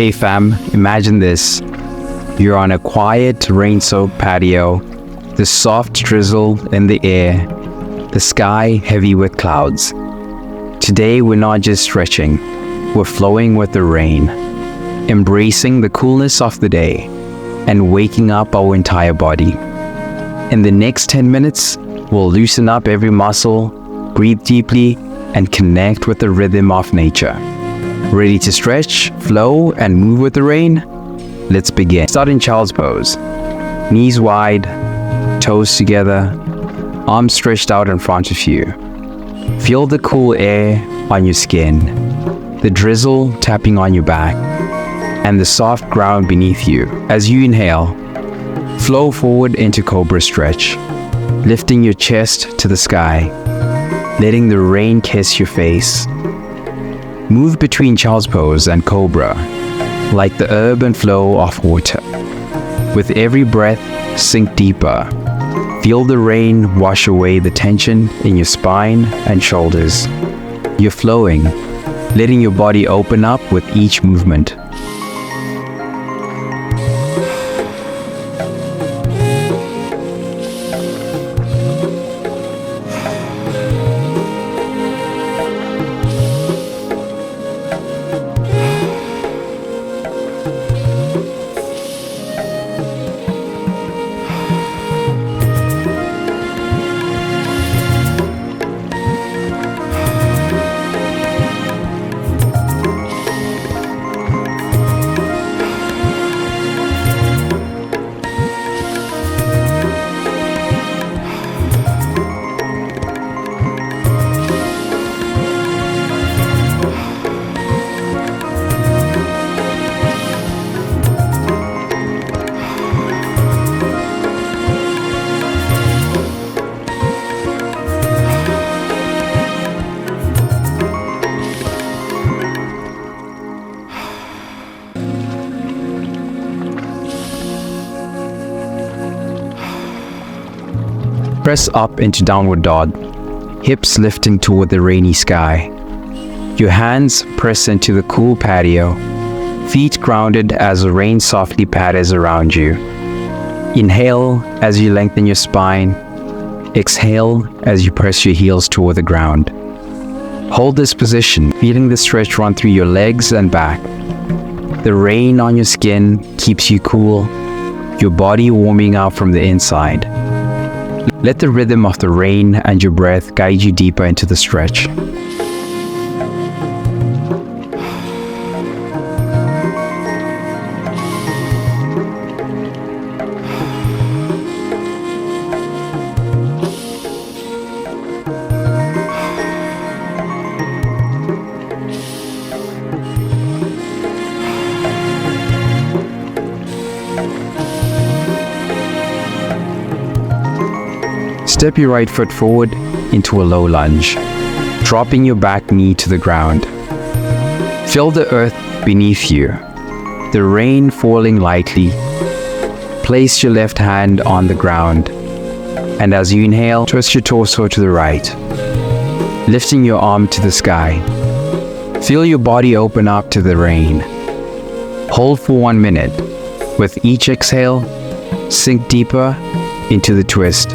Hey fam, imagine this. You're on a quiet, rain-soaked patio, the soft drizzle in the air, the sky heavy with clouds. Today we're not just stretching, we're flowing with the rain, embracing the coolness of the day, and waking up our entire body. In the next 10 minutes, we'll loosen up every muscle, breathe deeply, and connect with the rhythm of nature. Ready to stretch, flow, and move with the rain? Let's begin. Start in child's pose. Knees wide, toes together, arms stretched out in front of you. Feel the cool air on your skin, the drizzle tapping on your back, and the soft ground beneath you. As you inhale, flow forward into cobra stretch, lifting your chest to the sky, letting the rain kiss your face. Move between child's pose and cobra, like the ebb and flow of water. With every breath, sink deeper. Feel the rain wash away the tension in your spine and shoulders. You're flowing, letting your body open up with each movement. Press up into downward dog, hips lifting toward the rainy sky. Your hands press into the cool patio, feet grounded as the rain softly patters around you. Inhale as you lengthen your spine. Exhale as you press your heels toward the ground. Hold this position, feeling the stretch run through your legs and back. The rain on your skin keeps you cool, your body warming up from the inside. Let the rhythm of the rain and your breath guide you deeper into the stretch. Step your right foot forward into a low lunge, dropping your back knee to the ground. Feel the earth beneath you, the rain falling lightly. Place your left hand on the ground, and as you inhale, twist your torso to the right, lifting your arm to the sky. Feel your body open up to the rain. Hold for 1 minute. With each exhale, sink deeper into the twist,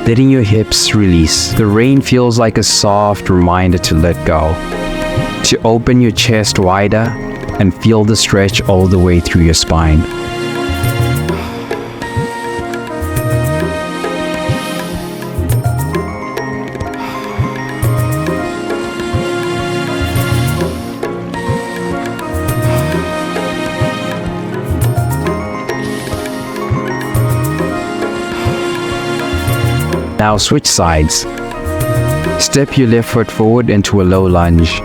letting your hips release. The rain feels like a soft reminder to let go, to open your chest wider and feel the stretch all the way through your spine. Now switch sides. Step your left foot forward into a low lunge,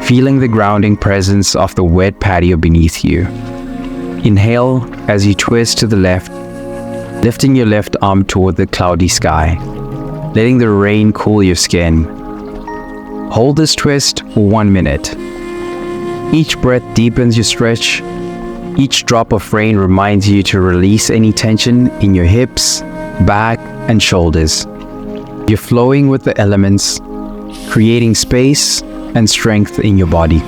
feeling the grounding presence of the wet patio beneath you. Inhale as you twist to the left, lifting your left arm toward the cloudy sky, letting the rain cool your skin. Hold this twist for 1 minute. Each breath deepens your stretch. Each drop of rain reminds you to release any tension in your hips, back, and shoulders. You're flowing with the elements, creating space and strength in your body.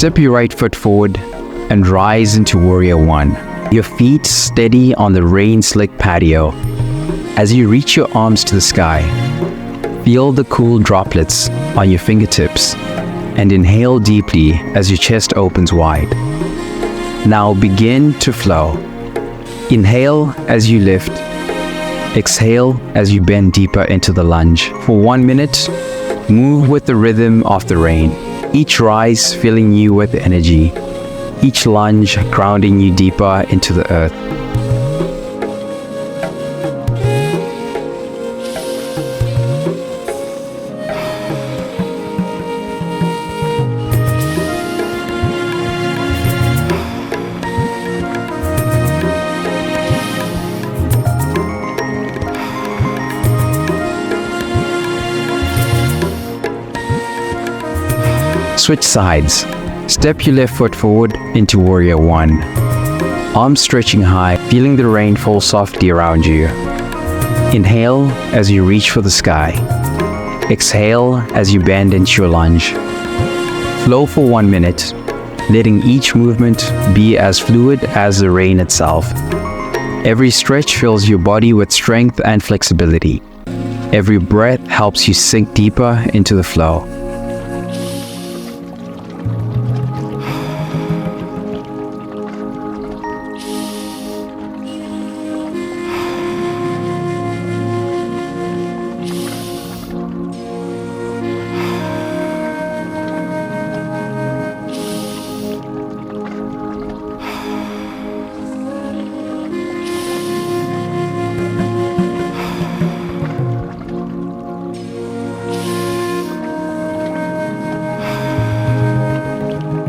Step your right foot forward and rise into Warrior One. Your feet steady on the rain-slick patio. As you reach your arms to the sky, feel the cool droplets on your fingertips and inhale deeply as your chest opens wide. Now begin to flow. Inhale as you lift. Exhale as you bend deeper into the lunge. For 1 minute, move with the rhythm of the rain. Each rise filling you with energy. Each lunge grounding you deeper into the earth. Switch sides. Step your left foot forward into Warrior One. Arms stretching high, feeling the rain fall softly around you. Inhale as you reach for the sky. Exhale as you bend into your lunge. Flow for 1 minute, letting each movement be as fluid as the rain itself. Every stretch fills your body with strength and flexibility. Every breath helps you sink deeper into the flow.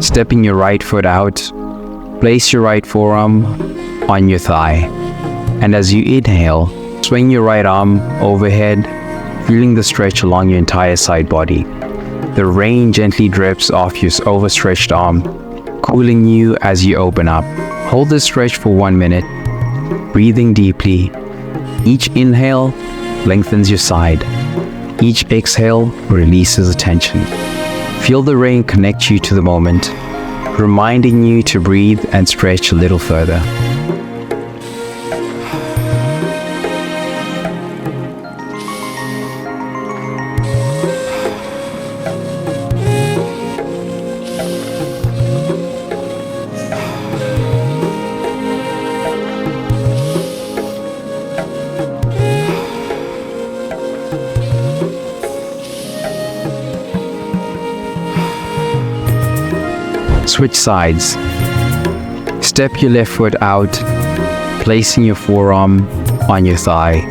Stepping your right foot out, place your right forearm on your thigh. And as you inhale, swing your right arm overhead, feeling the stretch along your entire side body. The rain gently drips off your overstretched arm, cooling you as you open up. Hold this stretch for 1 minute, breathing deeply. Each inhale lengthens your side. Each exhale releases the tension. Feel the rain connect you to the moment, reminding you to breathe and stretch a little further. Switch sides. Step your left foot out, placing your forearm on your thigh.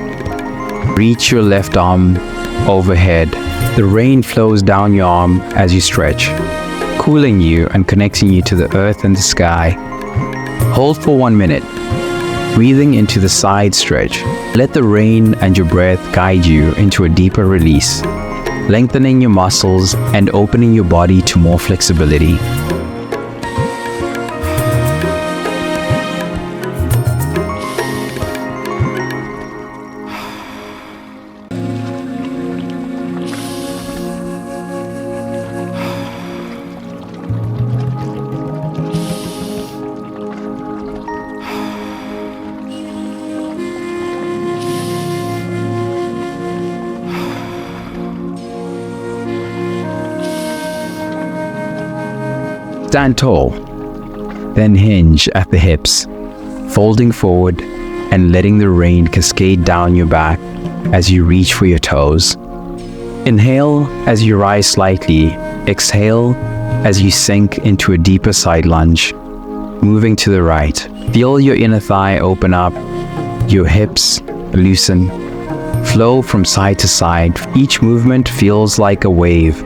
Reach your left arm overhead. The rain flows down your arm as you stretch, cooling you and connecting you to the earth and the sky. Hold for 1 minute, breathing into the side stretch. Let the rain and your breath guide you into a deeper release, lengthening your muscles and opening your body to more flexibility. Stand tall, then hinge at the hips, folding forward and letting the rain cascade down your back as you reach for your toes. Inhale as you rise slightly, exhale as you sink into a deeper side lunge, moving to the right. Feel your inner thigh open up, your hips loosen, flow from side to side. Each movement feels like a wave,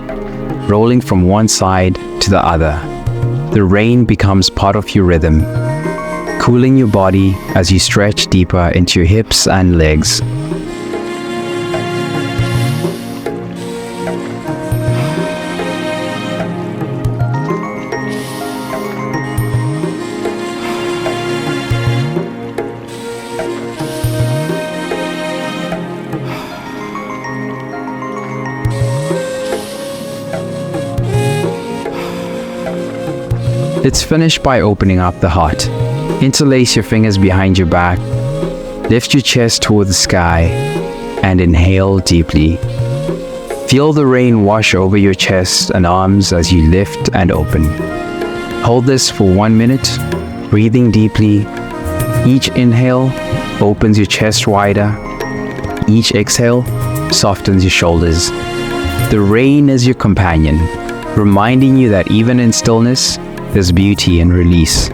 rolling from one side to the other. The rain becomes part of your rhythm, cooling your body as you stretch deeper into your hips and legs. Let's finish by opening up the heart. Interlace your fingers behind your back, lift your chest toward the sky, and inhale deeply. Feel the rain wash over your chest and arms as you lift and open. Hold this for 1 minute, breathing deeply. Each inhale opens your chest wider. Each exhale softens your shoulders. The rain is your companion, reminding you that even in stillness, there's beauty and release.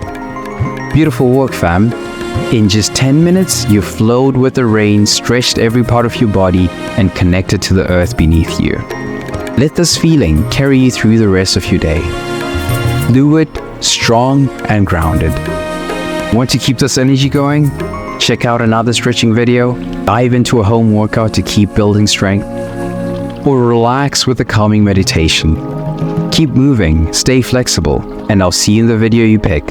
Beautiful work, fam. In just 10 minutes, you flowed with the rain, stretched every part of your body, and connected to the earth beneath you. Let this feeling carry you through the rest of your day. Fluid, strong, and grounded. Want to keep this energy going? Check out another stretching video, dive into a home workout to keep building strength, or relax with a calming meditation. Keep moving, stay flexible, and I'll see you in the video you pick.